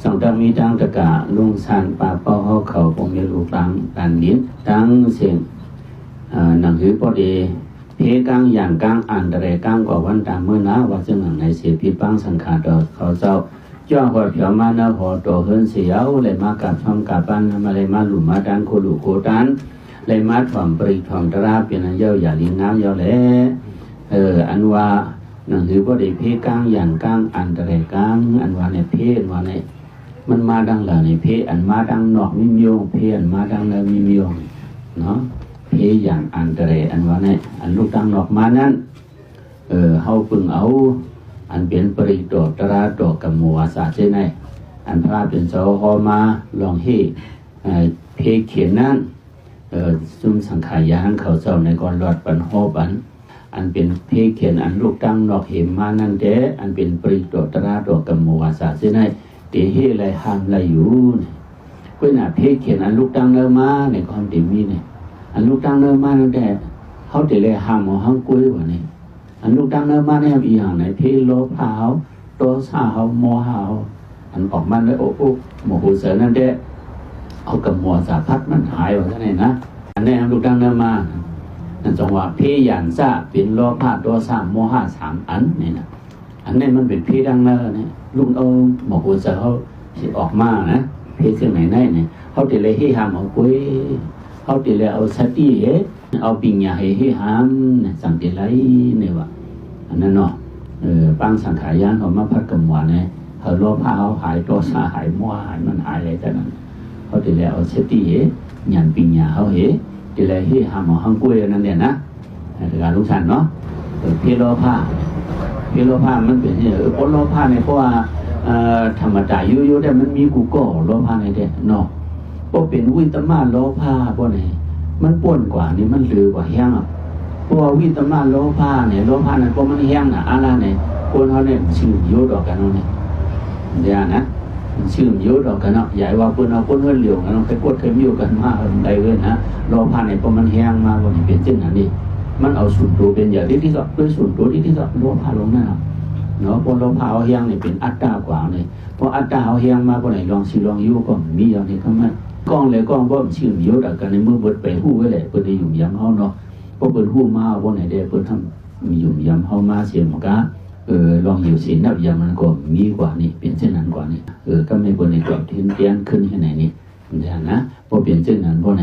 สองตามีดังตะกะลุงสันป่าเป้าเขาคงมีลูกตังดันลิ้นดังเสียงหนังหือพอดีเพกังอย่างกังอันตรายกังกว่าวันตามเมื่อนะว่าซึ่งหนังในเสียพิปังสังขารเขาเจ้าย่อหัวเผียวมาเนื้อหัวโตเฮินเสียวเลยมากับช่องกับบ้านมาเลยมาหลุมมาดันโคลุโคดันเลยมาถ่อมปริถ่อมตราเป็นอันเย้าอย่าลิ้นน้ำเย้าแหล่อันว่าหนังหือพอดีเพกังอย่างกังอันตรายกังอันว่าในเพศว่าในมันมาดังเหล่าในเพอันมาดังนอกมิมยงเพอันมาดังเลยมิมยงเนาะเพอย่างอันตรายอันว่าในอันลูกดังนอกมานั้นเฮาปึงเอาอันเป็นปริโดตราโดกับมัวสาเจไนอันพระเป็นเจ้าฮอมาลองให้เพเขียนนั้นซุ่มสังขายานเขาเจ้าในก่อนรอดปันฮอบันอันเป็นเพเขียนอันลูกดังนอกเหมมานั่นเด้อันเป็นปริโดตราโดกับมัวสาเจไนเตะให้ไรห้ามไรอยู่ก็น่ะเพศเขียนอันลูกตังเนื้อมาในความเต็มมีเนี่ยอันลูกตังเนื้อมานั่นแต่เขาเตะไรห้ามเอาห้างกุ้ยวะเนี่ยอันลูกตังเนื้อมาเนี่ยอีอย่างไหนเพศโลภะเขาโทสะเขาโมหะเขาอันออกมาเลยโอ้โหโมโหเสือนั่นแต่เอากับมัวสาพัดมันหายว่าไงนะอันนี้ลูกตังเนื้อมานั่นจังหวะเพศหยันซะเป็นโลภะโทสะโมหะสามอันนี่นะอันนี้มันเป็นเพศดังเนื้อเนี่ยลุงเอาหมอกหัวใจเขาสิออกมานะเพศสิ่งไหนได้เนี่ยเขาติเลยให้หามเอากุ้ยเขาติเลยเอาสติเอาปิญญาให้หามเนี่ยสังติไรเนี่ยวะอันนั้นเนาะปังสังขารยานเขามาพัดกำวานเนี่ยเขาโลภะเขาหายโทสะหายมัวหายมันหายอะไรแต่นั้นเขาติเลยเอาสติญาณปิญญาเขาติเลยให้หามเอาห้างกุ้ยนั่นเนี่ยนะการรู้ทันเนาะเพศโลภะเพศโลภะมันเป็นที่เพราะโลภะเนี่ยเพราะว่าธรรมดาอยู่ๆได้มันมีกูก็โลภะในเด้เนาะพอเป็นวิตมาโลภะพวกนี้มันป่วนกว่านี่มันลือกว่าแห้งอ่ะเพราะว่าวิตมาโลภะเนี่ยโลภะนั้นพอมันแห้งน่ะอะไรเนี่ยคนเขาเนี่ยชื่อโยดออกกันเนาะเนี่ยเดี๋ยวนะชื่อโยดออกกันเนาะใหญ่ว่าคนเอาคนเฮือนเหลียวกันเนาะไปกดเคยมีอยู่กันมาได้เลยนะโลภะเนี่ยพอมันแห้งมาพวกนี้เป็นเช่นนั้นนี่มันเอาส่วนตัวเป็นอย่างที่สุดด้วยส่วนตัวที่สุดโลภะลงนั่นเนาะพอโลภะเอาเฮียงนี่เป็นอัตตากว่าเลยพออัตตาเอาเฮียงมาพอไหนลองสิลองอยู่ก็มีอย่างนี้ก็มันกล้องเลยกล้องบ่ชื่อมีอยู่กันในมือเบิดไปฮู้ไว้แหละเพิ่นได้อยู่ยามเฮาเนาะพอเพิ่นฮู้มาบ่ไหนได้เพิ่นทำมีอยู่ยามเฮามาเสียมันก็ลองอยู่ศีลนับยามมันก็มีกว่านี่เป็นเช่นนั้นกว่านี่ก็ไม่บ่ได้ตอบเตียนขึ้นที่ไหนนี่อย่างนะพอเป็นเช่นนั้นบ่ไหน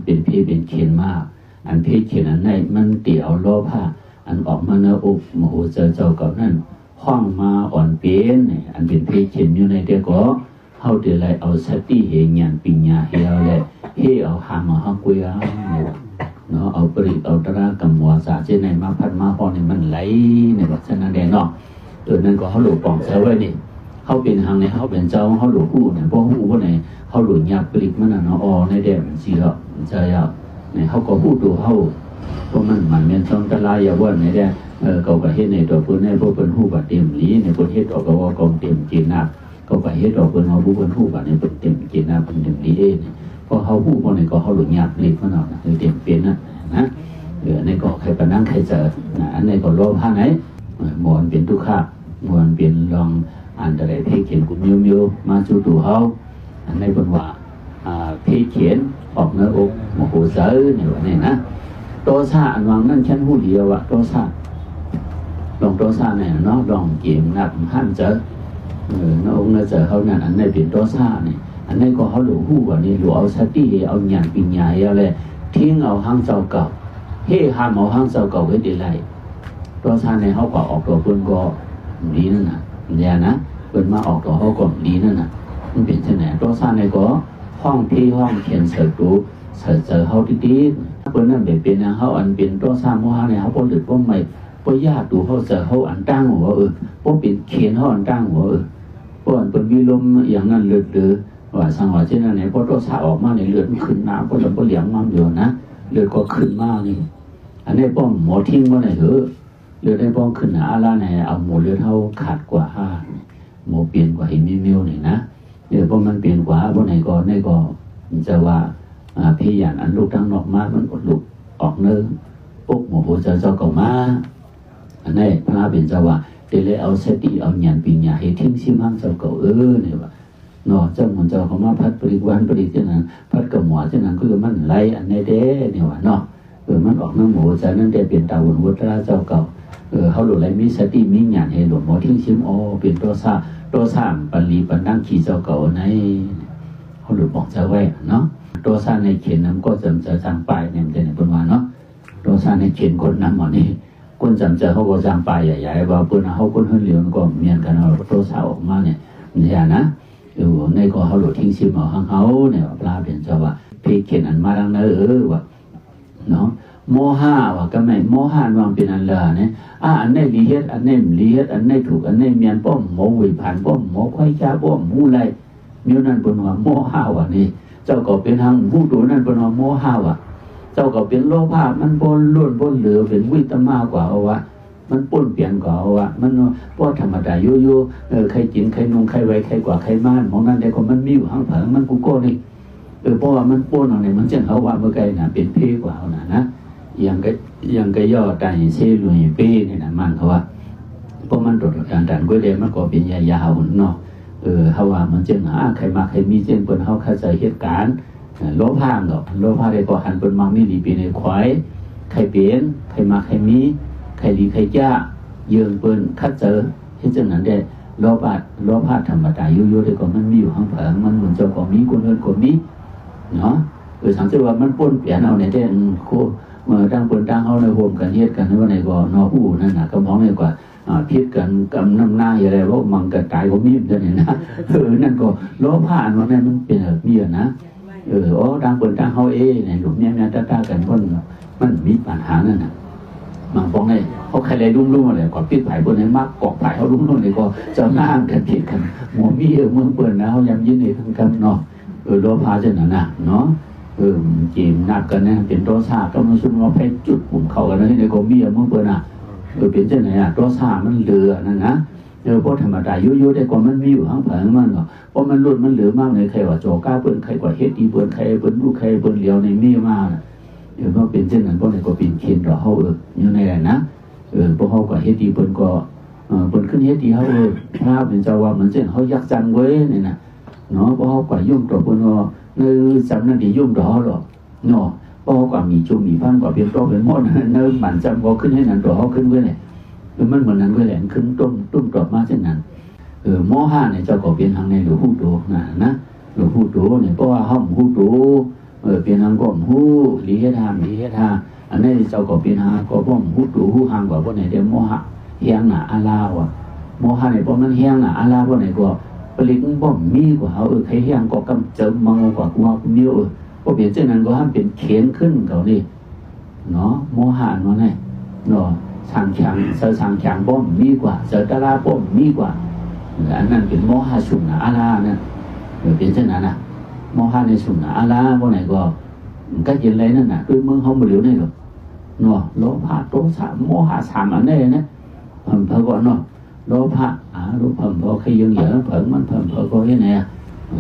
เป็นเพเป็นเขียนมากอันเพศเขียนอันไหนมันเตี่ยวโลภะอันออกมาเนื้ออกโมโหเจ้ากับนั่นห้องมาอ่อนเปี้ยนเนี่ยอันเป็นเพศเขียนอยู่ในเด็กก็เขาเดี๋ยวไรเอาสติเหียนปิญญาเฮียเลยเฮเอาหามมาห้องกุยเนาะเอาปริเอาตระกับมัวสาเจนในมาพัดมาพอเนี่ยมันไหลในวัฒนธรรมเนาะนั่นก็เขาหลุดปองเซไว้นี่เขาเป็นทางในเขาเป็นเจ้าเขาหลุดหู้เนี่ยพวกหู้พวกไหนเขาหลุดหยาบปริมันเนาะอ๋อในเด็กสิเหรอใจอ่ะเนี่ยเขาก็พูดดูเขาพวกมันเมียนต้องตะลายอย่าว่าไหนเด้เขาก็เฮ็ดในตัวเพิ่นให้พวกเพิ่นฮู้บัดเต็มหลีในเพิ่นเฮ็ดออกก็ว่ากองเต็มจีน่าเขาก็เฮ็ดออกเพิ่นเฮาผู้เพิ่นฮู้บัดในเพิ่นเต็มจีน่าเพิ่นเต็มหลีเองพอเฮาฮู้พวกนี้ก็เฮาหลุดยากเลยเพิ่นเอานะเต็มเป็นนะในก็ใครปานนั้นใครเจออันนี้ก็โลภะไหนมวนเป็นทุกขะมวนเป็นลองอันใดที่เขียนกุมิวมาสู่ตัวเฮาอันในเพิ่นว่าที่เขียนออกเนื้ออกโมโหเสือเนี่ยว่านี่นะโตซาอันวังนั่นฉันหูเดียวอะโตซาลองโตซาเนี่ยเนาะลองเกี่ยมนับหันเจอน้องเจอเขานั่นอันนี้เป็นโตซาเนี่ยอันนี้ก็เขาหลู่หูว่านี่หลู่เอาสติเอาหยาดปิญญาเอาเลยทิ้งเอาห้างเจ้าเก่าเฮ่ห้ามเอาห้างเจ้าเก่าไว้ดีไรโตซาเนี่ยเขาก็ออกตัวเพิ่นก็ดีนั่นน่ะเนี่ยนะเพิ่นมาออกตัวเขาก็ดีนั่นน่ะมันเป็นเช่นไหนโตซาเนี่ยก็ห้องพี่ห้องเขียนเสือตูเสือเขาดีๆเพิ่นนั่นเป็นเขาอันเป็นโตซาโมหะเนี่ยเขาพอหลุดว่าไม่พอยากดูเขาเสือเขาอันตั้งหัวพอเป็นเขียนเขาอันตั้งหัวพออันเป็นมีลมอย่างนั้นเลือดหรือว่าสังหวะเช่นนั้นเนี่ยพอโตซาออกมาในเลือดมันขึ้นน้ำพอเราพอเหลี่ยมมันอยู่นะเลือดก็ขึ้นมากนี่อันนี้ป้อมหมอทิ้งว่าไหนเลือดได้ป้อมขึ้นหาอะไรไหนเอาหมดเลือดเท่าขาดกว่าหมอเปลี่ยนกว่าเห็นมิวนี่นะเดี๋ยวพอมันเปลี่ยนกว่าพวกไหนก็นี่ก็จะว่าพี่อย่างอันลูกทั้งนอกมามันอดลูกออกเนื้อปุ๊บหมอโหจะเจ้าเก่ามาอันนี้พระเป็นจะว่าเดี๋ยวเลยเอาสติเอาหยาดปิญญาให้ทิ้งซิมห้างเจ้าเก่าเนี่ยว่า เนาะเจ้ามันเจ้าเขามาพัดปริวันปริเช่นนั้นพัดกับหมอเช่นนั้นคือมันไหลอันในเด้เนี่ยว่าเนาะมันออกน้ำหมูจากนั้นได้เปลี่ยนตาวนวัตระเจ้าเก่าเขาหลุดไหลมีสติมีญาณให้หลวงหมอทิ้งชิมเปลี่ยนตัวสามปัลลีปันนั่งขี่เจ้าเก่าในเขาหลุดบอกเจ้าไว้เนาะตัวสามในเขียนนั้นก็จำจะจางปลายเนี่ยเป็นเป็นว่าเนาะตัวสามในเขียนคนนั้นหมอนี่คนจำจะเขาก็จางปลายใหญ่ๆว่าเพื่อนเขาคนเฮือนเหลียวก็เมียนกันเอาตัวสาวออกมาเนี่ยเนี่ยนะในก็เขาหลุดทิ้งชิมเอาข้างเขาเนี่ยปลาเปลี่ยนเจ้าว่าพี่เขียนอันมาดังนั้นว่าเนาะโมหะว่าก็ไม่โมหะวางเป็นอันละเนี่ยอันนี้ลีเฮ็ดอันนี้ลีเฮ็ดอันนี้ถูกอันนี้เมียนป้อมโมวิผ่านป้อมโมควายจ้าป้อมมูไรมีนั่นเป็นว่าโมหะว่านี่เจ้าก็เป็นทางผู้ตัวนั่นเป็นว่าโมหะว่าเจ้าก็เป็นโลภะมันบนล้วนบนเหลือเป็นวิตมากกว่าเอาวะมันป้นเปลี่ยนกว่าเอาวะมันเพราะธรรมดาอยู่ใครกินใครนุ่งใครไว้ใครกว่าใครม่านของนั่นแต่ก็มันมีอยู่ข้างผังมันกูโก้นี่เพราะว่ามันป้นเอาเนี่ยมันเช่นเขาว่าเมื่อไงน่ะเป็นเพกว่าเอานะยังก็ย่อใจเซลุยเป้เนี่ยนะมันเขาว่าเพราะมันตรวจการดันก็เลยมันก็เป็นยาวๆเนาะเขาว่ามันเช่นใครมาใครมีเช่นเปิ้นเขาเข้าใจเหตุการณ์โลภะเนาะโลภะได้ก็หันเปิ้นมามีดีปีในควายใครเปลี่ยนใครมาใครมีใครดีใครจ้าเยืองเปิ้นคัดเจอเช่นนั้นได้โลภะธรรมดาอยู่ๆได้ก็มันมีอยู่ข้างผังมันเหมือนเจ้าก็มีคนอื่นก็มีเนาะสังเกตว่ามันป้นเปลี่ยนเอาในได้โคเมื่อตั้งเปิ้นตั้งเขาในโฮมกันเฮ็ดกันว่าในก็นอผู้นั่นน่ะก็มองเลยกว่าพิษกันกำน้ำหน้าอะไรว่ามันกระจายก็มีเหมือนกันนะนั่นก็โลภะว่านั่นมันเป็นมีนะตั้งเปิ้นตั้งเขาในหลุมเนี่ยตากันคนมันมีปัญหานั่นน่ะบางพวกนี้เขาใครเลยรุ่มๆอะไรก่อนพิษไผ่บนนี้มากกอกไผ่เขารุ่มๆเลยก็จะหน้ากันผิดกันหมอมีเมืองเปิ้นนะเขายำยินในทั้งกันเนาะโลภะเช่นนั้นน่ะเนาะจีนนัดกันเนี่ยเป็นตัวซาก็มันซุ่มเราไปจุดปุ่มเขากันนะที่ในกรมมีเมื่อเปิดน่ะเป็นเช่นไหนตัวซามันเหลือนั่นนะเพราะธรรมดายุ่ยๆได้กว่ามันมีอยู่ข้างผงมันก็เพราะมันล้นมันเหลือมากเลยใครว่าโจก้าเปิ้นใครกว่าเฮ็ดดีเปิ้นใครเปิ้นลูกใครเปิ้นเหลียวในมีมากเพราะเป็นเช่นนั้นเพราะในก็เป็นเขียนรอเขาอยู่ในนั้นนะเพราะเขากว่าเฮ็ดดีเปิ้นก็เปิ้นขึ้นเฮ็ดดีเขาพระเป็นเจ้าว่าเหมือนเช่นเขายักจังไว้เนี่ยนะเนาะเพราะเขากว่ายุ่งตัวเปิ้นก็ในจำนั่นที่ยุ่งดอหรอกเนาะเพราะกว่ามีจุ่มมีฟังกว่าเพียงตัวเป็นหมดเนื้อมันจำก็ขึ้นให้นั่นตัวเขาขึ้นไว้เนี่ยมันเหมือนนั้นไว้แหละขึ้นตุ้มตรอบมาเช่นนั้นโมหะเนี่ยเจ้าก็เป็นทางในหลวงหูโตนะหลวงหูโตเนี่ยเพราะว่าห้องหูโตเป็นทางก้มหูลีเฮธาอันนี้เจ้าก็เป็นทางก็ป้องหูโตหูห่างกว่าพวกไหนเดี๋ยวโมหะเฮียงหนาอาลาวะโมหะเนี่ยเพราะมันเฮียงหนาอาลาพวกไหนก็ผลิตบ่มมีกว่าเขาใครเฮียงก็กำเจอมังกว่ากูว่ากูมีก็เปลี่ยนเช่นนั้นก็ห้ามเป็นเขียนขึ้นเขานี่เนาะโมหะเนาะเนี่ยเนาะช่างบ่มมีกว่าเจอตาลาบ่มมีกว่าอันนั้นเป็นโมหะสุนอาลาเนี่ยเปลี่ยนเช่นนั้นนะโมหะในสุนอาลาพวกไหนก็เย็นไรนั่นน่ะคือเมืองเขาไม่เหลียวนี่หรอกเนาะโลภะโทสะโมหะสามอันนี้นะเพราะว่าเนาะโลภะรูปเพิ่มพอใครยังเหลือเพิ่มมันเพิ่มพอก็ยังไง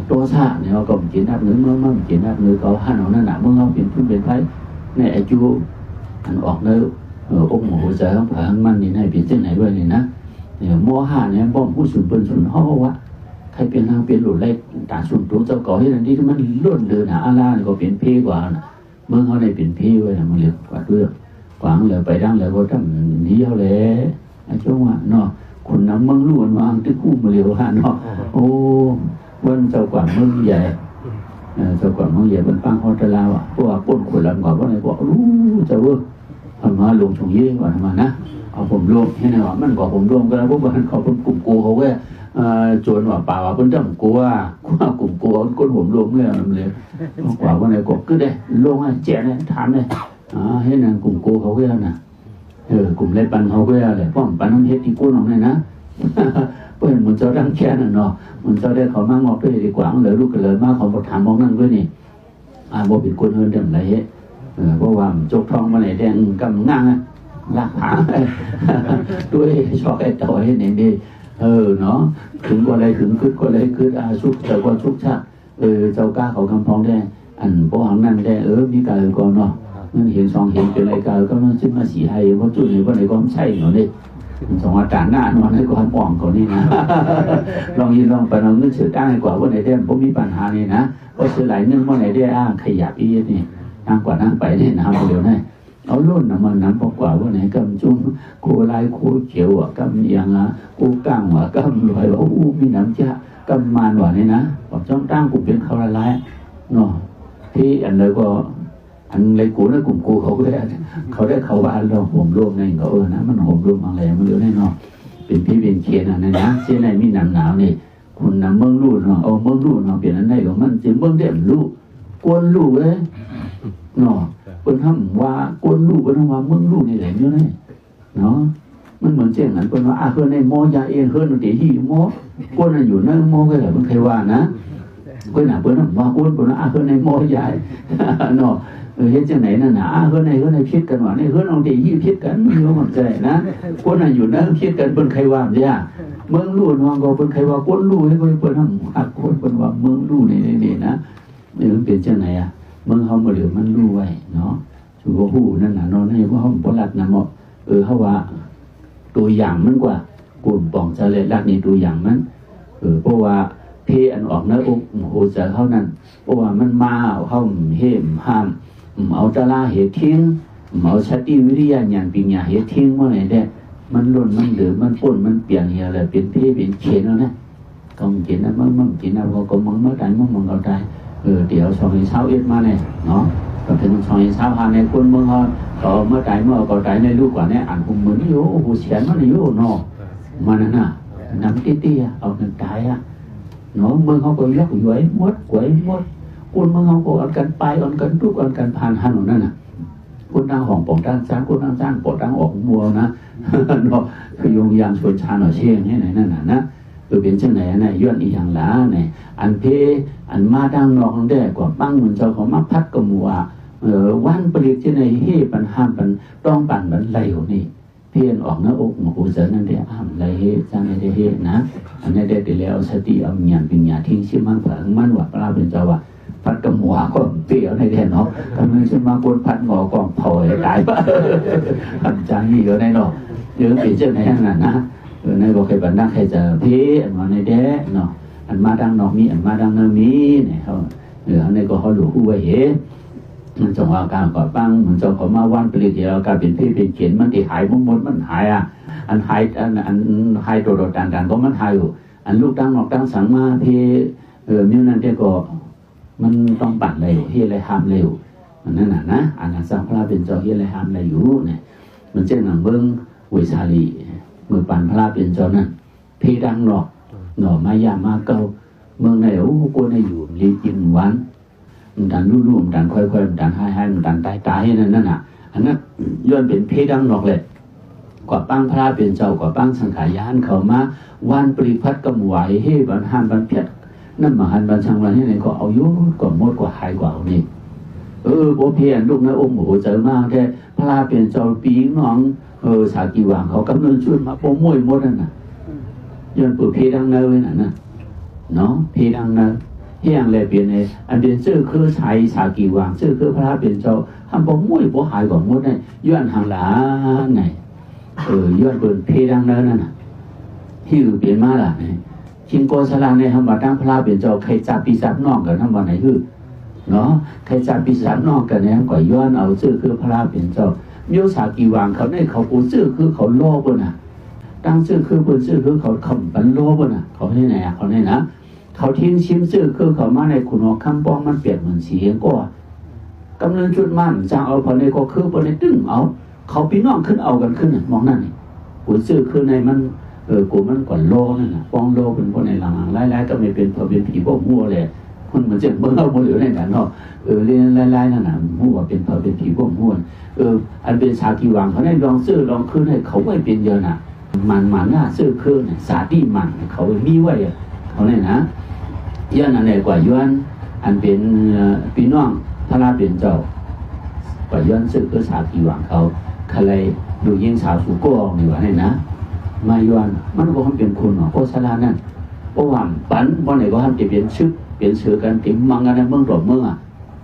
ตัวซาเนี่ยเราก็จินนับหรือมันจินนับหรือเขาหันเอานั่นน่ะเมื่อเขาเป็นผู้เป็นไพ่ในไอจูอันออกเลยองค์หัวใจของเพิ่มมันนี่ในเป็นเช่นไหนด้วยนี่นะเนี่ยโมหะเนี่ยบ่มผู้สุนเป็นสุนห้อวะใครเป็นทางเป็นหลุดเล็กตาสุนตัวเจ้าก่อให้ทันทีที่มันล้วนเดินหาอาลาก็เป็นเพกว่าเมื่อเขาได้เป็นเพไว้มันเรียกกว่าเรื่องกวางเลยไปดังเลยก็ทำนี้เขาเลยไอ้ช่วงว่าเนาะคนน้ำมึงล้วนมาที่คู่มาเร็วฮะเนาะโอ้วันเจ้ากว่ามึงใหญ่เจ้ากว่ามึงใหญ่บนฟังฮอตลาวอ่ะเพราะว่าป้นขวดลำกว่าเพราะไหนบอกรู้จะเวิร์กทำมาลงชงเย่ก่อนทำมานะเอาผมรวมให้ไหนว่ามันบอกผมรวมกันแล้วพวกมันเขาเป็นกลุ่มกูเขาแค่จวนว่าป่าวว่าเป็นเรื่องกูว่ากลุ่มกูก้นผมรวมเมื่อมันเลยกว่าวันไหนก็คือได้ลงให้แจกเลยถามเลยให้นั่นกลุ่มกูเขาแค่น่ะกลุ่มเล็กปันเขาก็อะไรป้อมปันน้ำเฮ็ดที่กู้น้องเลยนะเพื่อนมันจะรังแค่นั่นเนาะมันจะได้เขามางอกด้วยดีกว่าเลยลูกกันเลยมากเขาบอกถามมองนั่งด้วยนี่บอกเป็นคนเฮินเดิมไรเพราะว่าจกทองมาไหนแดงกำง่างลากหางด้วยชอบไอ้ต่อให้ไหนดีเนาะถึงก็อะไรถึงขึ้นก็อะไรขึ้นชุกเจอก็ชุกชักเจ้ากล้าเขาคำพองได้อันพวกหางนั่นได้มีการก่อนเนาะมันเห็นสองเห็นเป็นอะไรกันก็มันซึ่งมาสีไทยเพราะจุดนี้ว่าไหนก็ไม่ใช่เนาะนี่ สองอาจารย์หน้านอนให้ความอ่องเขานี่นะลองยินลองไปลองนึกเสือตั้งให้กว่าว่าไหนได้ผมมีปัญหานี่นะก็ซื้อหลายนึงว่าไหนได้อ้างขยับอีนี่นั่งกว่านั่งไปนี่น้ำเดียวนี่เอาลุ่นน้ำมันน้ำปกว่าว่าไหนกำจุ้งกูลายกูเขียวอ่ะกำยังอ่ะกูกั้งอ่ะกำลอยว่าอู้มีน้ำจ้ากำมันว่านี่นะบอกจ้องตั้งกูเป็นเขาละลายเนาะที่อันเลยก็อันเลยกูนะกลุ่มกูเขาได้เขาว่าเราห่มร่วมในเขานะมันห่มร่วมอะไรมันเรื่องแน่นอนเป็นพี่เป็นเขียนอันนั้นนะเช่นในมีหนาวหนาวนี่คุณนำเมืองลู่เนาะเอาเมืองลู่เนาะเปลี่ยนอันไหนหรอมันจึงเมืองเด่นลู่กวนลู่เลยเนาะคนทำว่ากวนลู่คนทำว่าเมืองลู่นี่แหละเนี่ยเนาะมันเหมือนเจ้าหันคนว่าเฮือนในโมยาเองเฮือนในที่ที่โมกวนอยู่นั่งโมก็เลยมันใครว่านะคนหนาคนทำว่ากวนคนว่าเฮือนในโมยาเนาะเฮ็ดจังไหนนั่นน่ะเฮือนในพิษกันว่านี่เฮือนเอาที่ยี่พิษกันไม่รู้มันใจนะคนน่ะอยู่นั่งพิษกันเป็นใครว่าเนี่ยเมืองลู่น้องก็เป็นใครว่าคนลู่ให้คนทำหักคนเป็นว่าเมืองลู่นี่นะนี่มันเป็นจังไหนอ่ะเมืองเขามาเหลือมันลู่ไว้เนาะชูว่าหูนั่นน่ะนอนให้ว่าเขาบ่รัดนะเหมาะเขาว่าตัวอย่างมันกว่ากลุ่มป่องจะเลยรักนี่ตัวอย่างมันเพราะว่าเพอันออกเนื้ออกโหจะเท่านั้นเพราะว่ามันมาเข้าเห่มห้ามเอาตะลาเหตุทิ้งเอาสติวิริยะอย่างปิญญาเหตุทิ้งเมื่อไหร่ได้มันหล่นมันเหลือมันป่นมันเปลี่ยนเหี้ยอะไรเป็นเพเป็นเชนแล้วนะกองกินนะมั่งกินนะพอก็มั่งเมื่อใดมั่งเอาใจเดี๋ยวสองเช้าเอ็ดมาเนี่ยเนาะก็ถึงสองเช้าหาในคนเมืองเขาต่อเมื่อใดเมื่อก็ใดในลูกกว่าเนี่ยอ่านผมเหมือนอยู่โอ้โหเสียนมันอยู่เนาะมันน่ะน้ำเตี้ยเอาเงินตายอ่ะเนาะเมืองเขาก็ยกย้อยมดกวยมดคนเมืองเขาก็อันกันไปอันกันทุกอันกันผ่านหันหนูนั่นน่ะคนทางห้องปองทางจ้างคนทางจ้างปอดทางออกมัวนะเนาะคือยงยามชวนชาหน่อยเชี่ยงให้ไหนนั่นน่ะนะคือเป็นเช่นไหนนะย้อนอีอย่างหลาเนี่ยอันเพอันมาดังนอกได้กว่าปั้งเหมือนเจ้าของมาพัดกมัววันผลิตที่ในเฮปันห้ามปันต้องปั่นบันไหลอยู่นี่เพียนออกหน้าอกหมูเสนั่นได้ห้ามไหลเฮจางได้เฮนะอันนี้ได้ไปแล้วสติเอาเงียนปิญญาทิ้งชิมันเผงมันว่าพระเป็นเจ้าว่าพัดกมัวก็เปรี้ยวในเด่นเนาะกำลังชิมาคนพัดงอกองเผาให้ตายปะทำจางนี่เยอะในเนาะเยอะเป็นเจ้าไหนนั่นนะในบอกใครบันดังใครจะเพี้ยนมาในเด้เนาะอันมาดังนอกมีอันมาดังเนมีเนี่ยเขาอันนี้ก็เขาหลุดหัวเหมันจงอาการก่อปั้งมันจงก่อมาวันผลิตเดียวการเป็นพี่เป็นเขียนมันที่หายหมดมันหายอ่ะอันหายอันหายโดดๆดันก็มันหายอยู่อันลูกตั้งนอกตั้งสังมาพี่มิ้วนั่นที่ก็มันต้องปั่นเร็วเฮียอะไรห้ามเร็วนั่นน่ะนะอันนั้นสังพระเป็นเจ้าเฮียอะไรห้ามเร็วอยู่เนี่ยมันเจ้าหนังเบิ้งวิชาลีมือปั่นพระเป็นเจ้านั่นพี่ดังหนอกหน่อมายามาเก่าเมืองไหนโอ้กูได้อยู่รีจินวันดันรุ่มดันค่อยๆดันให้ดันตายนั่นน่ะอันนั้นย้อนเป็นเพดังนอกเลยกว่าปั้งพระเป็นเจ้ากว่าปั้งสังขายานเขามาวันปริพัดกำไหวเฮบันห้ามบันเพียรนั่นมหันบันชังวันนี้เนี่ยก็เอายุ่งกว่าหมดกว่าหายกว่านี่โบเพียนลูกนะองค์โหเจอมากแท้พระเป็นเจ้าปีน้องสากีวางเขากำลังช่วยมาโปมวยหมดนั่นน่ะย้อนปุ๊บเพดังเนยนั่นน่ะเนาะเพดังเนยเฮียงเลยเปลี่ยนเลยอันเป็นชื่อคือชายสากีวางชื่อคือพระเป็นเจ้าทำบ่มวยบ่หายกว่าหมดเนี่ยย้อนทางหลาไงย้อนเปิดเพดังเนยนั่นน่ะที่เปลี่ยนมาล่ะเนี่ยชิงโกสลาในธรรมะตั้งพระเป็นเจ้าใครจับปีศาจนอกกันธรรมะไหนคือเนาะใครจับปีศาจนอกกันเนี่ยก็ย้อนเอาชื่อคือพระเป็นเจ้ามิวสากีวางเขาได้เขาปูชื่อคือเขาโลภน่ะตั้งชื่อคือปูชื่อคือเขาบันโลภน่ะเขาให้ไหนเขาให้นะเขาทิ้งชิมชื่อคือเขามาในขุนหอกคำป้องมันเปลี่ยนเหมือนสีเองก็กำลังจุดมันจางเอาพอในก็คือพอในตึ้งเอาเขาพี่น้องขึ้นเอากันขึ้นมองนั่นนี่ปูชื่อคือในมันกูมันก่อนโลนั่นน่ะป้องโลเป็นคนในหลังๆไล่ๆก็ไม่เป็นพอเป็นผีพวกมั่วเลยคนเหมือนจะเบิ่งเอาหมดอยู่ในนั้นเนาะเรียนไล่ๆนั่นน่ะมั่วเป็นพอเป็นผีพวกมั่วอันเป็นสากีวางเขาได้ลองซื้อลองคืนให้เขาไม่เป็นเยอะน่ะมันหน้าซื้อคืนสาดีมันเขามีไว้เขาเนี่ยนะย้อนอะไรกว่าย้อนอันเป็นพี่น้องพระราเป็นเจ้ากว่าย้อนซื้อคือสากีวางเขาใครดูยิงสาวสุโก้อยู่ว่าเนี่ยนะมาย้อนมันก็ทำเป็นคุณหรอโฆษณานั่นเพราะว่าปันวันไหนก็ทำจะเปลี่ยนชื่อกันติมมังกันในเมืองดอกเมืองอ่ะ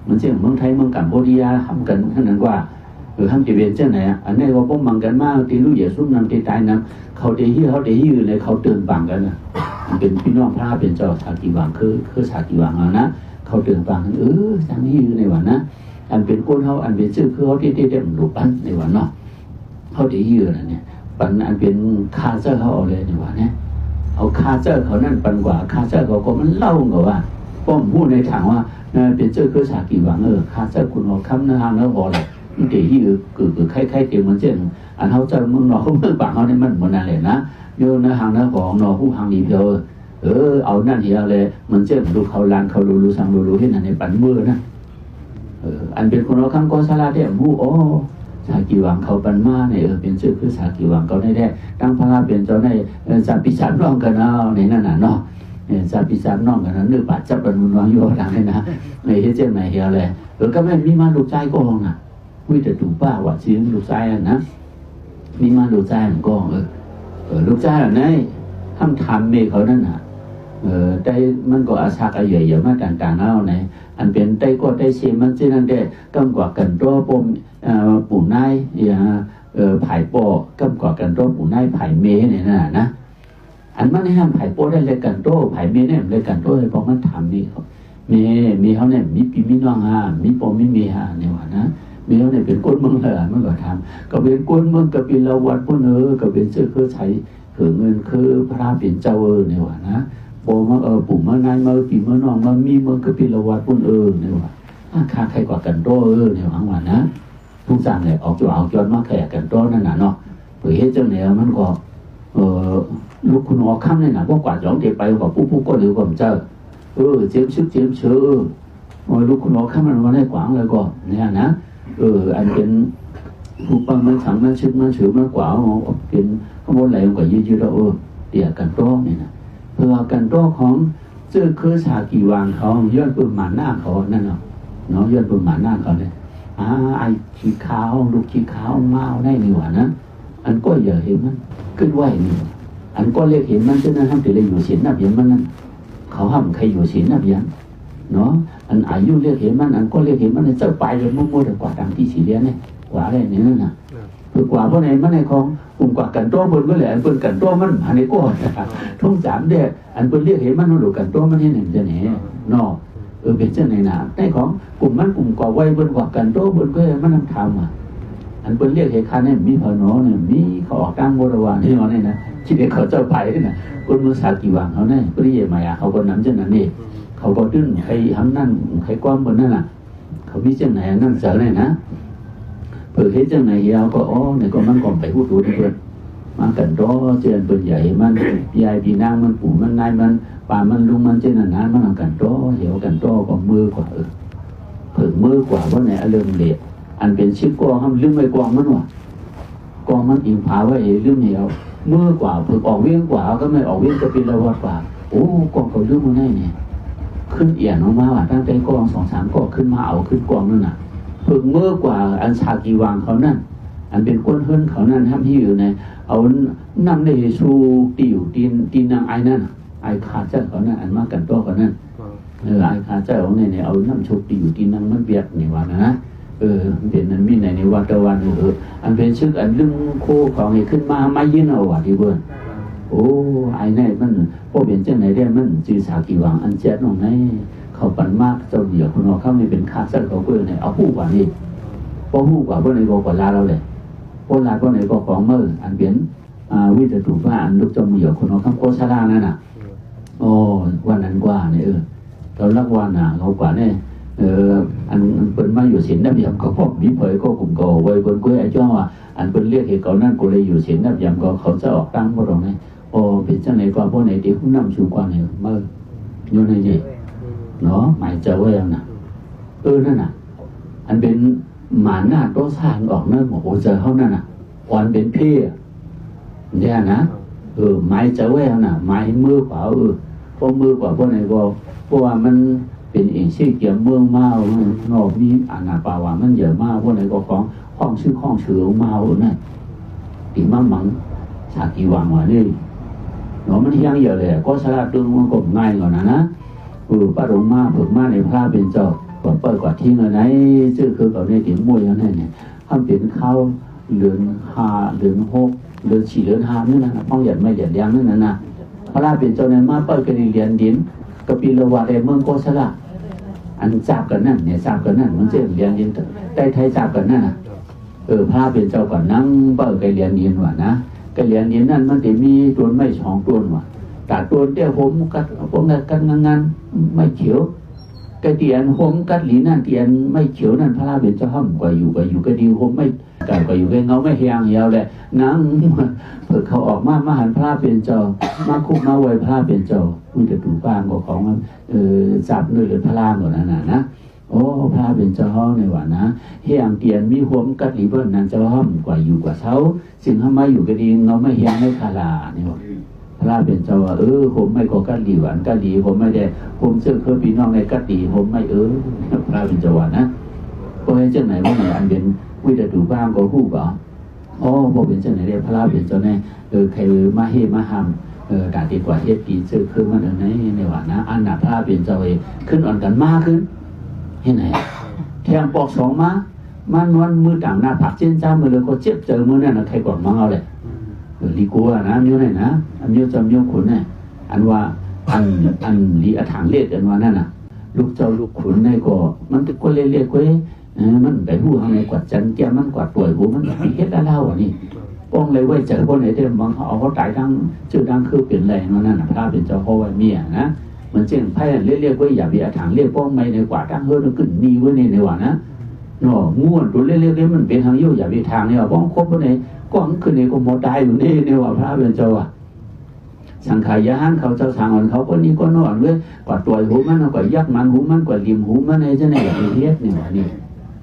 มันเช่นเมืองไทยเมืองกัมพูชาทำกันขนาดว่า ทำจะเป็นเจ้าไหนอันนี้ก็ป้องบังกันมากที่รู้เหยียดซุ่มนำที่ตายนำเขาเดียวเลยเขาเตือนบังกันนะเป็นพี่น้องพระเป็นเจ้าสากีวังคือสากีวังนะเขาเตือนบังจังนี้อยู่ในวันนะอันเป็นก้นเขาอันเป็นชื่อคือเขาที่ได้หลุดปันในวันเนาะเขาเดียวนะเนี่ยปันอันเป็นคาเซอร์เขาเอาเลยในวันนี้เอาคาเซอร์เขานั่นปันกว่าคาเซอร์เขาก็มันเล่าเหรอว่าป้อมพูดในทางว่าเป็นชื่อคือสากีวังคาเซอร์คุณเอาคำนะฮะแล้วพอเลยเดี๋ยวคือคล้ายๆเดี๋ยวมันเช่นอันเขาจะมึงนอเขาเมื่อปากเขาเนี่ยมันเหมือนนั่นเลยนะโยนะหางนะของนอผู้หางดีเพียวเอานั่นเหี่ยเลยมันเช่นดูเขาลานเขารู้สังรู้ที่นั่นในปันมือนะอันเป็นคนเราคำก็สลาเดียมูสากีวังเขาปันมาเนี่ยเป็นชื่อคือสากีวังเขาได้ตั้งพระเป็นเจ้าในจับปิจับน้องกันเอาในนั่นน่ะเนาะจับปิจับน้องกันนั้นเนื้อปัดจับเป็นมุนวางโยดังเลยนะในเฮ็ดเจ้าไหนเหี่ยเลยก็ไม่มีมาลูกใจก็ห้องน่ะวิแต่ดูป้าว่าชื่อลูกชายนะมีมาลูกชายมันก็ลูกชายอะไรทำเมเขานั่นน่ะได้มันก็อาศักอาศัยมาต่างๆแล้วเนี่ยอันเป็นได้ก็ได้เชื่อมันเช่นนั้นได้กำกว่ากันตัวปมปู่นายไผ่ปอกำกว่ากันตัวปู่นายไผ่เมเนี่ยนะอันมันให้ห้ามไผ่ปอได้เลยกันตัวไผ่เมเนี่ยเลยกันตัวเพราะมันทำนี่เขามีเขาเนี่ยมีปีมีน้องมีปอมีเมเนี่ยว่านะมีเขาเนี่ยเป็นก้นเมืองเลยมันก็ทำก็เป็นก้นเมืองก็เป็นละวัดพวกก็เป็นชื่อคือใช้คือเงินคือพระเป็นเจ้าเนี่ยว่านะปอมาปู่มานายมาปีมาน้องมามีเมืองก็เป็นละวัดพวกเนี่ยว่าค่าใครกว่ากันตัวเนี่ยว่านะทุกอย่างเนี่ยออกจะเอาจนมาแข่กันตัวนั่นน่ะเนาะเผยให้เจ้าเนี่ยมันก็ลูกคุณออกข้ามเนี่ยนะพวกกว่าจ้องเด็กไปกว่าผู้ก็หรือว่าเจ้าเจ็บชื้อลูกคุณออกข้ามมันมาได้กว่างเลยก็เนี่ยนะอันเป็นผู้ปังมันถังมันชื้มันชื้มันกว่าเป็นขโมยไหลกว่ายืดแล้วเตี่ยกันโต้เนี่ยนะเพื่อกันโต้ของเจ้าคือสากีวางเขาย้อนปืนหมาหน้าเขานั่นเนาะย้อนปืนหมาหน้าเขาเนี่ยไอ้ขี้ขาวลูกขี้ขาวมาได้นี่หว่านะอันก็อย่าเห็นมันขึ้นไหวนี่อันก็เรียกเห็นมันฉะนั้นทำแต่เลยอยู่ศีลนับเห็นมันนั่นเขาห้ามใครอยู่ศีลนับยันเนาะอันอายุเรียกเห็นมันอันก็เรียกเห็นมันเจ้าไปเลยมั่วๆแต่กว่าดังที่สีเลี้ยเนี่ยกว่าอะไรนี่นั่นน่ะคือกว่าเพราะในมันในของกลุ่มกว่ากันตัวบนก็เลยอันเป็นกันตัวมันอันนี้ก็ทุ่งสามเดียอันเป็นเรียกเห็นมันหลุดกันตัวมันที่หนึ่งจะไหนเนาะเป็นเจ้าไหนนะในของกลุ่มมันกลุ่มก่อไว้บนกว่ากันตัวบนก็มันทำอันเป็นเรียกเหตุการณ์เนี่ยมีพอนอเนี่ยมีเขาออกตั้งบริวารที่เขาเนี่ยนะที่เด็กเขาเจ้าไปเนี่ยคนมือสากีวังเขาเนี่ยปริยมายาเขาก็นำเช่นนั้นนี่เขาก็ดื้อใครทำนั่นใครความบนนั่นน่ะเขามีเจ้าไหนนั่นเสร็จเลยนะเผื่อเห็นเจ้าไหนเยาวก็เนี่ยก็มันก่อนไปพูดดูด้วยมันกันรอเจริญเป็นใหญ่มันใหญ่ปีนางมันปู่มันนายมันป่ามันลุงมันเจริญนั้นมันกันรอเหี่ยวกันรอก็มือกว่าเผื่อมือกว่าว่าไหนอารมณ์เละอันเป็นชิปกองห้ามลืมไม่กองมันว่ะกองมันอิ่มผาไว้ลืมเหี่ยวมือกว่าฝึกออกเวียงกว่าก็ไม่ออกเวียงก็เป็นระวัดกว่ากองเขาลืมมาได้เนี่ยขึ้นเอี่ยนออกมาว่าตั้งแต่กอง2-3กองขึ้นมาเอาขึ้นกองนั่นน่ะฝึกมือกว่าอันชากีวังเขานั่นอันเป็นก้นเฮิรนเขานั่นทำที่อยู่ในเอาน้ำในชูติวตีนนางไอ้นั่นไอ้ขาเจ้าเขานั่นอันมากันตัวเขานั่นไอ้ขาเจ้าของเนี่ยเอาน้ำชูติวตีนนางมันเบียดนี่ว่านะเป็นนั้นมีในวัดตะวันอันเป็นชื่ออันลึงโคของให้ขึ้นมาไม่ยินเอาว่าที่เบิ้ลไอ้นี่มันพวกเป็นเจ้าไหนได้มันจือสากีวังอันเจ็ดน้องไหนเขาปั่นมากเจ้าเดียวคนเราเข้าไม่เป็นข้าศึกเขาเบิ้ลเนี่ยเอาหู้กว่านี่พอหู้กว่าเบิ้ลในก็กว่าลาเราเลยพอลาก็ในก็ของเมื่ออันเป็นวิจตุว่าอันลูกเจ้าเดียวคนเราเข้าโคชาลานั่นน่ะวันนั้นกว่าเนี่ยเราลักวันน่ะเขากว่าเนี่ยอันเป็นมาอยู่ศีลนับยำก็พบมีเผยก็กลุ่มก็ไว้บนกล้วยไอ้เจ้าว่าอันเป็นเรียกเหตุเขานั่นกูเลยอยู่ศีลนับยำก็เขาจะออกตั้งพวกเราไงเป็นเจ้าไหนก็พวกไหนที่ผู้นำชูกว่าเนี่ยเมื่ออยู่ในนี่เนาะหมายเจ้าว่าอย่างน่ะนั่นน่ะอันเป็นหมาหน้าโต๊ะสร้างออกนั่นโอ้เจอเขานั่นน่ะวันเป็นเพี้ยเนี่ยนะหมายเจ้าว่าอย่างน่ะหมายมือขวาพวกมือขวาพวกไหนก็เพราะว่ามันเป็นเองชื่อเกี่ยวเมืองมาโนมีอาณาปาวามันเยอะมากพวกไหนก็ของห้องชื่อห้องเสือมานั่นตีมั่งมังสากีวังว่านี่เนาะมันเฮี้ยงเยอะเลยก็สลัดตึงมันก็ง่ายกว่านะป้าหลงมาฝึกมาในพระเป็นเจ้าก็เปิดกว่าทิ้งอะไรชื่อคือเขาในติ๋มมวยนั่นเนี่ย ทำเป็นข้าวเหลือน5เหลือน6เหลือน4เหลือน5นั่นนะพ้องหยัดไม่หยัดยางนั่นนะพระราเป็นเจ้าในมาเปิดกันเรียนดินกับปีละวาในเมืองโกศลอันทราบกันนั่นเนี่ยทราบกันนั่นมันจะเรียนดินได้ไทยทราบกันนั่นนะพระเป็นเจ้าก่อนนั่งเปิดกันเรียนดินว่ะนะกันเรียนดินนั่นมันจะมีตัวไม่2ตัวว่ะแต่ตัวเตี้ยผมกันงานไม่เขียวกระเตียนผมกัดหลีนั่นเตียนไม่เขียวนั่นพระเป็นเจ้าห้ามกว่าอยู่กระดีผมไม่กว่าอยู่กระเงาไม่เฮียงเหี่ยวแหละนั่งเผื่อเขาออกมาหันพระเป็นเจ้ามาคุกมาไว้พระเป็นเจ้ามันจะถูกบ้างก็ของจับด้วยหรือพระล่างก่อนนะโอ้พระเป็นเจ้าห้องในวันนะเฮียงเตียนมีผมกัดหลีเบิ้ลนั่นเจ้าห้ามกว่าอยู่กว่าเช้าสิ่งทำไมอยู่กระดีเงาไม่เฮียงไม่คาลาเนี่ยพระเป็นเจ้าว่าผมไม่ก็กัดหลีหวานกัดหลีผมไม่ได้ผมเชื่อเคยพี่น้องในกัดหลีผมไม่พระเป็นเจ้าว่านะก็ให้เจ้าไหนว่าไหนอันเป็นวิจารณ์บ้างก็คู่บ่พอเป็นเจ้าไหนได้พระเป็นเจ้าไหนใครมาเฮมาหามด่าดีกว่าเฮ็ดปีเชื่อเคยมันในว่านะอันน่ะพระเป็นเจ้าขึ้นอ่อนกันมากขึ้นเห็นไหนแทงปอก2มันวันมือต่างหน้าผักเช่นจ้ามือเลยก็เจ็บเจอมือนั่นนะใครก่อนมาเอาเลยลีกัวนะมิ้วนี่นะมิ้วจำมิ้วขุนเนี่ยอันว่าอันลีอถังเล็ดอันว่านั่นน่ะลูกเจ้าลูกขุนในก็มันตะก็เล็กๆไว้มันไปหู้ทางในกวาดจันแก้มันกวาดป่วยหูมันมีเฮ็ดแล้วอ่ะนี่ป้องเลยไว้เจอคนไหนได้บางเขาตายทั้งชื่อดังคือเป็นไรนั่นน่ะพระเป็นเจ้าพ่อไว้เมียนะมันเช่นไพ่เรียกไว้อย่าไปอถังเรียกป้องไม่ในกวาดทั้งเฮือขึ้นมีไว้ในว่านะเนาะง่วนตัวเล็กๆมันเป็นทางโยอย่าไปทางเนี่ยป้องครบไว้ในก็ขึ้นในก็หมดได้เหมือนนี่เนี่ยว่าพระเป็นเจ้าสังขายานเขาเจ้าทางอ่อนเขาก็นี่ก็นอนเลยกว่าตัวหูมันกว่ายักมันหูมันกว่าริมหูมันในเจ้าไหนอย่างเทียบเนี่ยว่านี่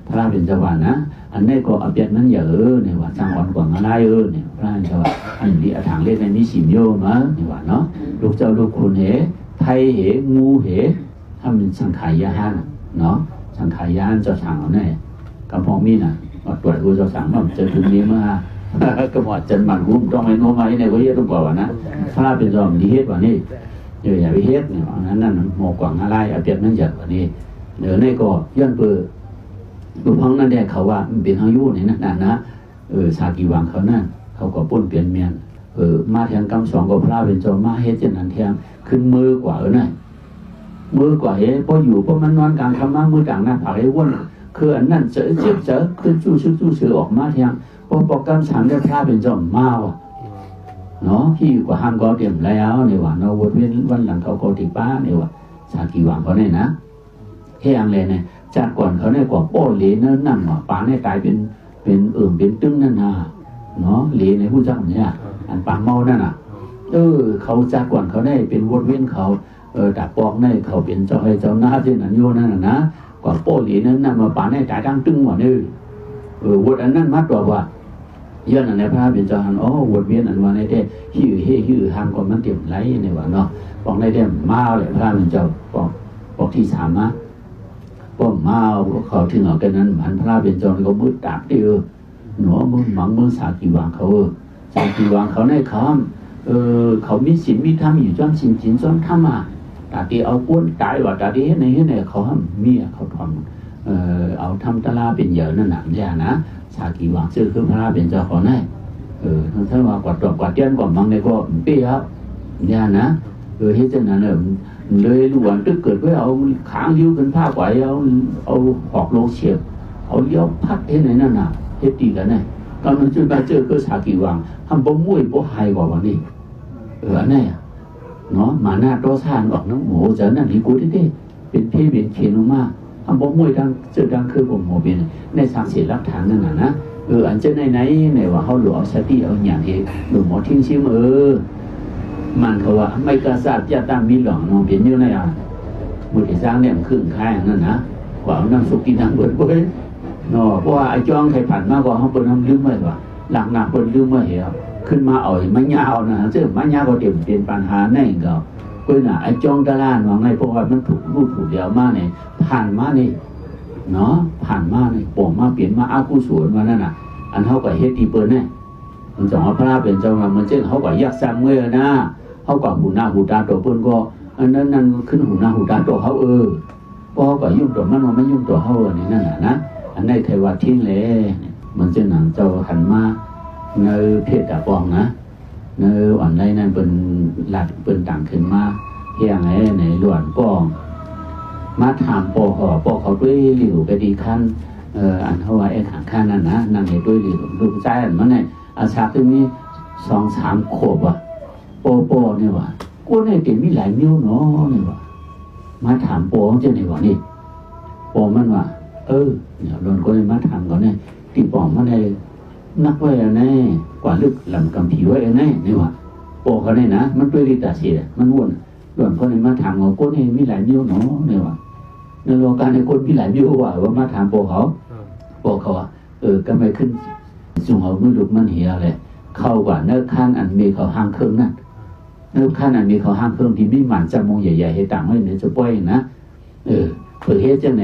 พระเป็นเจ้าว่านะอันนี้ก็อภิญนั้นอย่าเนี่ยว่าทางอ่อนกว่าอะไรเนี่ยพระเป็นเจ้าว่าอันนี้ทางเล็กในนี้สิมโยมาเนี่ยว่าเนาะลูกเจ้าลูกคุณไทยงูถ้ามันสังขายานเนาะสังขายานเจ้าทางเอาแน่กำพองมีน่ะว่าตัวหูเจ้าทางมันจะถึงนี้มาก็หมดจนมันหุ้มต้องไปโน้มมาในวิทยาต้องบอกว่านะพระเป็นจอมดีเฮ็ดว่านี่อย่าไปเฮ็ดเนี่ยนั่นหมอกกว่างอะไรอาเปียกนั่นเยอะกว่านี้นี่ก็ย้อนเปิดดูพังนั่นแดกเขาว่าเป็นทางยู่นี่นั่นนะสากีวังเขานั่นเขาก็ป้นเปลี่ยนเมียนมาแทงกำ2ก็พระเป็นจอมมาเฮ็ดเช่นนั้นแทงขึ้นมือกว่านั่นมือกว่าพออยู่พอมันนอนกลางคำมามือกลางหน้าผากวนคืออันนั้นเจอขึ้นจู้ชื่อออกมาแทงพอปอกกำ3ได้พระเป็นจอมมาว่ะเนาะที่กว่าห้ามก็เตรียมแล้วนี่ว่าเนาะวันหลังเขาก็ติป้านี่ว่าสากีวังเขาเนี่ยนะแค่อะไรเนี่ยจากก่อนเขาเนี่ยกว่าโป้เหลนนั่นว่าป่าเนี่ยตายเป็นเป็นตึ้งนั่นน่ะเนาะเหลในผู้จักเนี่ยอันป่าเมานั่นน่ะเขาจากก่อนเขาได้เป็นวดเว้นเขาตาปอกเนี่ยเขาเป็นเจ้าให้เจ้าหน้าที่นั่นโยนั่นน่ะนะกว่าโป้เหลนั่นน่ะมาป่าเนี่ยตายตั้งตึ้งหมดนี่วดอันนั้นมัดตัวว่าย้อนอันในพระเป็นเจ้าหันวดเวียนอันว่าในได้หิวทางก่อนมันเตรียมไหลในว่าเนาะบอกในได้มาเลยพระเป็นเจ้าบอกที่3นะป้อมมาเขาถึงเอากันนั้นมันพระเป็นเจ้าก็มืดตากหนูมือหมังมือสากีวังเขาสากีวังเขาในคำเขามีศีลมีธรรมอยู่จนศีลจนธรรมะตาตีเอาก้นตายว่าตาตีในเขาห้ามเมียเขาทำเอาทำตลาเป็นเยอะนั่นหนักเนี่ยนะสากีวังชื่อคือพระเป็นเจ้าของนั่นถ้าว่ากวาดตรวจกวาดเตี้ยนกว่ามังในก็เปี้ยครับเนี่ยนะเฮ็ดจังนั้นเลยลูกหลานตึกเกิดไว้เอาขางลิ้วขึ้นผ้าไหวเอาหอกโลเฉียบเอาเลี้ยวพัดเฮ็ดไหนนั่นน่ะเฮ็ดดีกันไหนตอนนั้นจนมาเจอคือสากีวังทำบ่มุ่ยบ่หายกว่าวันนี้อันนี้เนาะมาหน้าโตซ่านออกน้ำหมูจะนั่นดีกูที่เป็นพี่เป็นเขียนลงมาทำบ่มุ่ยดังเจอดังคือผมโมเป็นในสามศิลป์ฐานนั่นน่ะนะอันเจ้าไหนว่าเขาหลวงสติเอาอย่างที่หลวงหมอทิ้งชิมมันเขาว่าไม่กระซาบจะตั้งมีหลองน้องเปลี่ยนเยอะนะอ่ะบุตรสร้างเนี่ยมันครึ่งค่ายนั่นนะกว่าน้ำสุกินน้ำเบิดเว้ยเนาะเพราะว่าไอ้จ้องใครผ่านมากกว่าเขาเปิดน้ำลืมไม่ว่าหลังหนักเปิดลืมไม่เหรอขึ้นมาอ่อยมันยาวนะซึ่งมันยาวก็เต็มเป็นปัญหาแน่ก็ก็น่ะไอ้จ้องตะล่านว่าไงเพราะว่ามันถูกรูปถูกเดียวมาเนี่ยผ่านมานี่เนาะผ่านมาเนี่ยปล่อยมาเปลี่ยนมาอากุศลมานั่นน่ะอันเท่ากับเฮติเปิดเนี่ยมันจะเอาพระเป็นเจ้ามันเช่นเขากับยักษ์สร้างเมื่อนะเขากับหูหน้าหูตาตัวเปิ้นก็อันนั้นขึ้นหูหน้าหูตาตัวเขาพอเขากับยุ่งตัวมันไม่ยุ่งตัวเขาเนี่ยนั่นน่ะนะอันนี้เทวาทิ้งเลย มันจะหนังเจ้าหันมาในเพจตะปองนะในอ่อนไรนั่นเป็นหลักเป็นต่างขึ้นมาเพียงไงในหลวนปองมาถามปอเขาด้วยหลิวไปดีขั้นอันเขาว่าไอ้ขังขั้นนั่นนะนั่งในด้วยหลิวลูกใจอันมันเนี่ยอาชาที่มี2-3 ขวบอ่ะปอเนี่ยว่ากูเนี่ยเต็มมีหลายมิ้วเนาะเนี่ยว่ามาถามปอเจ้าเนี่ยว่านี่ปอมันว่าเนี่ยหลวนก็เลยมาถามเขาเนี่ยตีปองมันได้นักไว้อันนี้กว่าลึกหลังกำผีไว้อันนี้นี่ว่าปอเขาเนี่ยนะมันด้วยลิตาเสียมันวนหลวนก็เลยมาถามเขากูเนี่ยมีหลายมิ้วเนาะเนี่ยว่าในโลกาในคนมีหลายมิ้วว่ามาถามปอเขาว่าก็ไม่ขึ้นสูงเขาไม่ลุกมันเหี่ยเลยเข้ากว่าเนื้อข้างอันมีเขาห้างเครื่องนั่นเนื้อข้างอันมีเขาห้างเครื่องที่มีหมันจำมงใหญ่ๆให้ต่างไว้เนี่ยจะป่วยนะเผื่อเฮ็ดจังไหน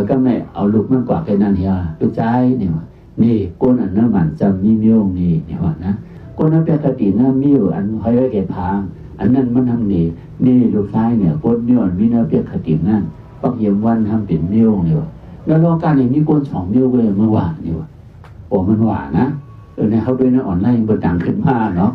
ก็ไม่เอาลูกมันกว่าแค่นั้นเหี่ยลูกใจเนี่ยว่านี่ก้นอันเนื้อหมันจำมีเมียวนี่เนี่ยว่านะก้นนั้นปกติเนื้อมีอยู่อันให้ไว้แก่พางอันนั้นมันทำนี่ลูกชายเนี่ยก้นเมียวมีเนื้อเปียกขติมนั่นปักเยี่ยมวันทำเป็นเมียวเนี่ยว่าแล้วโลกาเนี่ยมีก้น2 เมียวเลยเมื่อวานเนี่ยว่ามันหวานนะในเขาด้วยในออนไลน์บนดังขึ้นมาเนาะ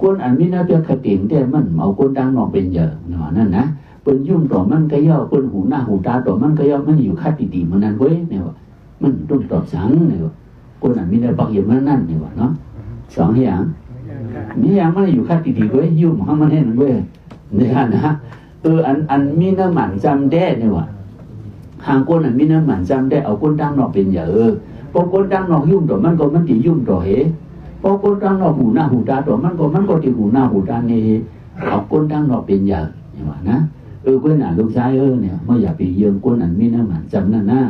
ก้นอันนี้นะเปียกขติมแต่มันเอาก้นดังนอกเป็นเยอะเนาะนั่นนะเป็นยุ่งต่อมันก็ย่อก้นหูหน้าหูตาต่อมันก็ย่อมันอยู่ค่าดีๆมันนั่นเว้ยเนี่ยว่ามันต้องตอบสังเนี่ยว่าก้นอันนี้นะปักเยี่ยมนั่นเนี่ยว่าเนาะ2 อย่างนี่อย่างมันอยู่ค่าดีๆเว้ยยุ่งของมันแน่นเว้ยเนี่ยนะอันมีน้ำหมันจำได้เนี่ยว่าหางก้นอันมีน้ำหมันจำได้เอาก้นดังนอกเป็นเยอะพอคนดังนอกยุ่งต่อมันก็มันติยุ่งต่อเหพอคนดังนอกหูหน้าหูตาต่อมันก็ติหูหน้าหูตานี่เอาคนดังนอกเป็นอย่างนี่ว่านะเพื่อนอ่านลูกชายเนี่ยเมื่ออย่าไปเยืมคนอันมีน้ำหมันจำนั่นนะ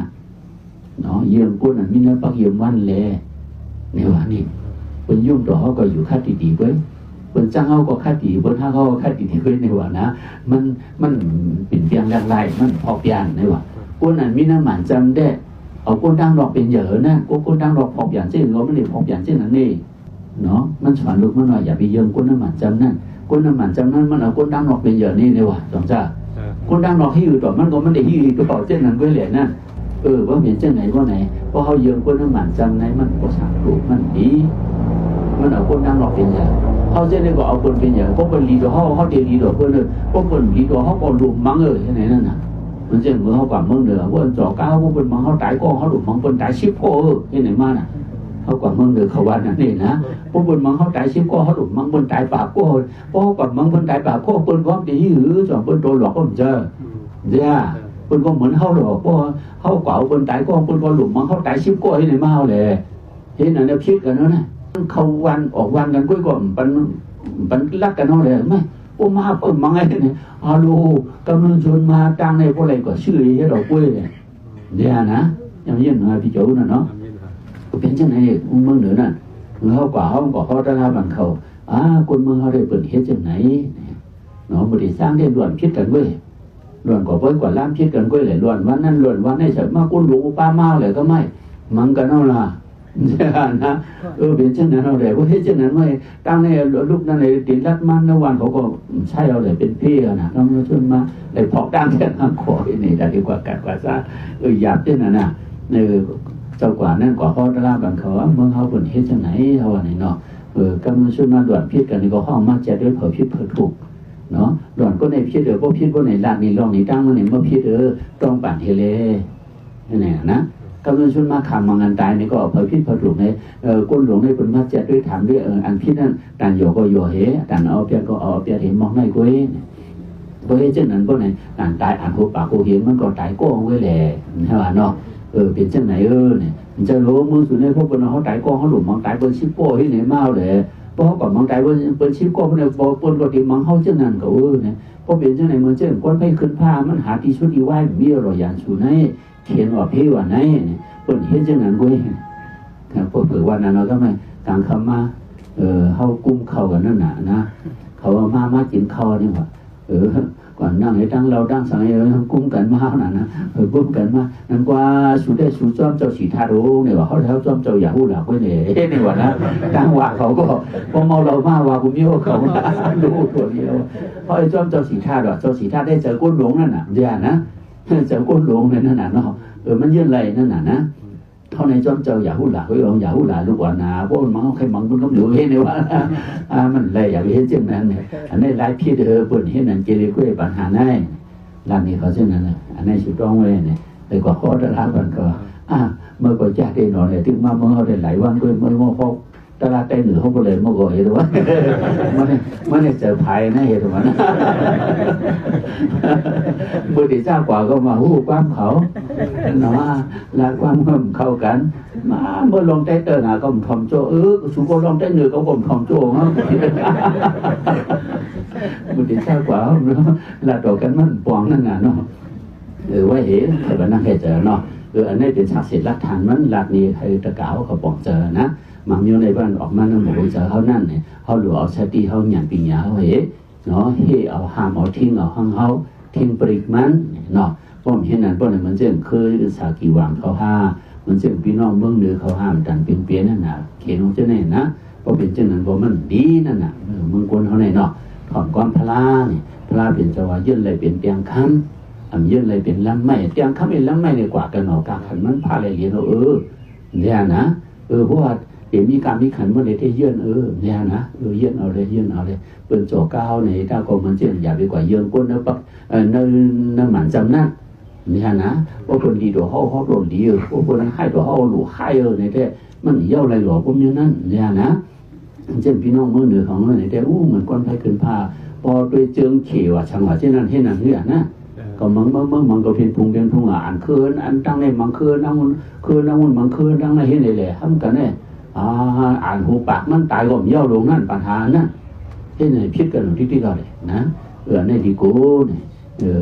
เนาะเยืมคนอันมีน้ำปักเยืมวันเลยนี่ว่านี่เป็นยุ่งต่อเขาก็อยู่ค่าดีๆไว้เป็นจ้างเขาก็ค่าดีเป็นท่าเขาก็ค่าดีๆไว้นี่ว่านะมันเป็นเพียงแรกไล่มันพอเพียงนี่ว่าคนอันมีน้ำหมันจำได้เอาก้นดังดอกเป็นเยอะนะก้นดังดอกพอกอย่างเช่นเราไม่ได้พอกอย่างเช่นนั้นนี่เนาะมันสอนลูกมันว่าอย่าไปเยิงก้นน้ำมันจำนั่นก้นน้ำมันจำนั่นมันเอาก้นดังดอกเป็นเยอะนี่เลยว่ะสองจ้าก้นดังดอกที่อยู่ต่อมันก็มันได้ที่ตัวต่อเช่นนั้นก็เหลี่ยนั่นว่าเห็นเช่นไหนว่าไหนเพราะเขาเยิงก้นน้ำมันจำไหนมันก็สักถูกมันดีมันเอาก้นดังดอกเป็นเยอะเขาเช่นนี้ก็เอาก้นเป็นเยอะเพราะเป็นลีดเขาเดียลีดเพื่อนเลยเพราะเป็นลีดเขาก็รวมมั้งใช่ไหมนั่นน่ะมันจะเหมือนเขากว่าเมืองเหนือว่าจ่อก้าวว่าเป็นมังเขาตายก็เขาหลุดมังเป็นตายชิบโก้ที่ไหนมาน่ะเขากว่าเมืองเหนือเขาว่านั่นนี่นะพวกเป็นมังเขาตายชิบโก้เขาหลุดมังเป็นตายปากโก้เพราะกว่ามังเป็นตายปากโก้เป็นความดีหรือจ่อเป็นตัวหลอกก็ไม่เจอเนี่ยเป็นก็เหมือนเขาหลอกเพราะเขากว่าเป็นตายก็เป็นก็หลุดมังเขาตายชิบโก้ที่ไหนมาเลยที่ไหนเนี่ยพิษกันนะเขาวันออกวันกันกุ้ยก่อนปันรักกันเอาเลยไม่มาเปิดมังไงเนี่ยฮัลโหลกำลังชวนมาตั้งในพวกอะไรก็ชื่อให้เราคุยเลยเดี๋ยวนะยังยื่นมาพี่โจ้น่ะเนาะเป็นจังไหนเมืองเหนือนั่นเขากว่าเขาจะทำบันเขาคนเมืองเขาได้เปิดเฮ็ดจังไหนเนาะบริสร้างได้ล้วนพิษกันเว้ยล้วนกว่าเพิ่นกว่าล้านพิษกันเว้ยเลยล้วนวันนั้นล้วนวันนี้เฉยมาคุณหลวงป้ามาเลยก็ไม่มังกันเอาล่ะนะเป็นเช่นนั้นเอาเลยว่าเฮ็ดเช่นนั้นไม่ตั้งในลูกนั่นเลยติดรัดมันในวันเขาก็ใช่เอาเลยเป็นพี่นะต้องมาชวนมาเลยพอกตั้งแค่ข้างคอนี่ได้ดีกว่ากัดกว่าซะหยาบเช่นนั้นนะเจ้ากว่านั่นกว่าเขาตลาดบันเขาเมืองเขาเป็นเฮ็ดจังไหนเขาว่านี่เนาะกำลังชวนมาด่วนพิษกันนี่ก็ห้องมาแจกด้วยเผอพิษเผอถูกเนาะด่วนก็ในพิษพวกพิษพวกในลาดนี่ลองนี่ตั้งมาเนี่ยเมื่อพิษต้องปั่นเฮเลนี่นะกำลังชวนมาขำมังอันตายนี่ก็เผยพิษเผยถูกในก้นหลวงในเป็นมาเจ็ดด้วยถามด้วยอันพิษนั่นต่างโยก็โยเหต่างเอาเปียก็เอาเปียเห็นมองในกุ้ยกุ้ยเช่นนั้นก็ในต่างตายอ่านหัวปากกูเห็นมันก็ตายก้องไว้แหละใช่ป่ะเนาะเป็นเช่นไหนเนี่ยจะรู้มือสุดในพวกคนเขาตายก้องเขาหลุดมองตายบนชิปโป้ที่ไหนเมาเลยเพราะเขาก่อนมองตายบนชิปโป้เพราะในบนก็ตีมองเขาเช่นนั้นก็เนี่ยเพราะเป็นเช่นไหนเมื่อเช่นก้นไม่ขึ้นผ้ามันหาที่ชุดอีไหวมีอร่อยอย่างสุดในเขียนว่าเพว่าไหนเนี่ยคนเห็นจังนั้นกุ้ยพวกเผื่อวันนั้นเราก็ไม่ต่างคำมาเขากุ้มเข้ากันนั่นน่ะนะเขาว่ามากินข้าวนี่ว่าก่อนนั่งให้ตั้งเราตั้งสังให้กุ้มกันมาหน่ะนะกุ้มกันมานั่นกว่าสุดได้สุดจอมเจ้าสีทารุเนี่ยว่าเขาเท้าจอมเจ้าอย่าหูหลักไว้เนี่ยนี่ว่านะตั้งว่าเขาก็พอเมาเรามาว่ากูมีว่าเขาดูตัวเดียวเพราะไอ้จอมเจ้าสีทาเจ้าสีทาได้เจอก้นหลงนั่นน่ะเดี๋ยวนะเจอก้นหลงนั่นน่ะเนาะมันยื่นไรนั่นน่ะนะ เท่าในจอมเจ้าอย่าหุ่นหลาเฮ้ยอย่าหุ่นหลาลูกว่านาพวกมันใครมังมันก็อยู่เห็นเลยว่ามันเลยอย่าไปเห็นเช่นนั้นเนี่ยอันนี้หลายพี่เปิดเห็นนั่นเจริญกุ้ยปัญหาได้ร้านนี้เขาเช่นนั้นเลยอันนี้ชุดร้องไว้เนี่ยเลยก็ขอตลาดกันก็เมื่อก่อนจ้าได้นอนเลยถึงมาเมื่อเขาได้หลายวันด้วยเมื่อเขาตลาดใต้เหนือเขาก็เลยมาก่อเหตุว่ามันเนี่ยเจอภัยนะเหตุว่านะบุตรเจ้ากว่าก็มาหู้ความเขาเนาะรักความเข้ากันมาเมื่อลงใต้เตอร์หนาก็ผมทำโจ้สุโขลงใต้เหนือก็ผมทำโจ้ครับบุตรเจ้ากว่าเนาะลาต่อกันมันปวงนั่นน่ะเนาะว่าเห็นแต่ว่านั่งให้เจอเนาะอันนี้เป็นศักดิ์สิทธิ์หลักฐานมันหลักนี้ให้ตะกาวเขาบอกเจอนะมังอยู่ในบ้านออกมานั่งบอกเจอเขานั่นเนี่ยเขาหลวเอาสติเขาหยั่งปีญาเขาเห็นเนาะเฮ่เอาหามเอาทิ้งเอาห้างเขาทิ้งปริกมันเนาะป้อมเห็นนั่นป้อมเนี่ยมันเจ้งเคยสากีวางเขาห้ามันเจ้งพี่น้องเมืองเหนือเขาห้ามดันเป็นเปลี่ยนนั่นน่ะเขียนของเจ้าเนี่ยนะเพราะเป็นเจ้านั้นเพราะมันดีนั่นน่ะเมืองกวนเขาเนี่ยเนาะถอนความพลาเนี่ยพลาเป็นจังหวะยื่นเลยเป็นเปียงคำยื่นเลยเป็นลำไม้เตียงคำเป็นลำไม้ในกว่ากันหนอกาขันมันพาเลยเรียนเนี่ยนะเพราะว่าเดี๋ยวมีการมีขันเมื่อไรที่ยื่นเนี่ยนะยื่นเอาเลยเป็นโจก้าวในถ้าก็มันเชื่ออย่าไปกว่ายื่นก้นแล้วปักนั่นหมันจำนั่นเนี่ยนะว่าคนดีตัวเขาโดนดีว่าคนให้ตัวเขาหลูให้ในแต่มันเย่าอะไรหลอกพวกนี้นั่นเนี่ยนะเช่นพี่น้องเมื่อเหนือของเมื่อไหนแต่เหมือนก้อนไผ่ขึ้นผ้าพอโดยเจิงเขียวช่างว่าเช่นนั้นเห็นนั่นเนี่ยนะก็มันก็เป็นพุงอ่านคืนอันตั้งในมังคืนนั่งมันมังคืนตั้งในเห็นเลยแหละทำกันเนี่ยอ่านหูปากมันตายก็เย่าลงนั่นปัญหานั่นเห็นไหนพิษกันที่เราเลยนะในดีกูเนี่ย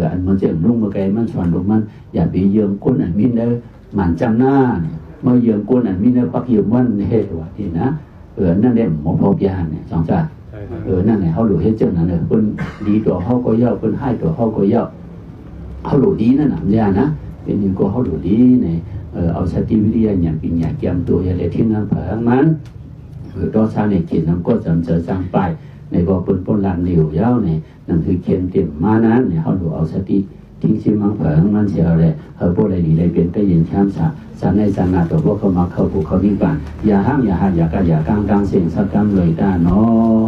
อันมันจะลุ่งมาไกลมันสอนลงมันอย่าไปเยืองก้นอันมินเด้อหมันจำหน้าเนี่ยเมื่อเยืองก้นอันมินเด้อปักเยืองวันเนี่ยว่าที่นะนั่นเนี่ยหมอพบยาเนี่ยสองจ้านั่นเนี่ยเขาหลุดให้เจ้านั่นเลยคนดีตัวเขาก็เย่าคนให้ตัวเขาก็เย่าเขาหลุดดีนั่นน่ะเนี่ยนะเป็นอย่างก็เขาหลุดดีเนี่ยเอาสติวิทยาอย่างปีญาเกี่ยมตัวอย่างไรที่นั่นเผยมันตัวชาในเขียนน้ำก็จำเจอจำไปในบ่อปนปนลานเหลียวเย้าเนี่ยนั่นคือเขียนเต็มมานั้นเนี่ยเขาหลุดเอาสติทิ้งชิมังเผยมันเสียเลยเขาพวกอะไรดีเลยเป็นก็ยินช้ำสาในสานาตัวพวกเขามาเข้าภูเขานิพพานอย่าห้ามอย่าหัดอย่ากางเสียงสักกำเลยได้เนาะ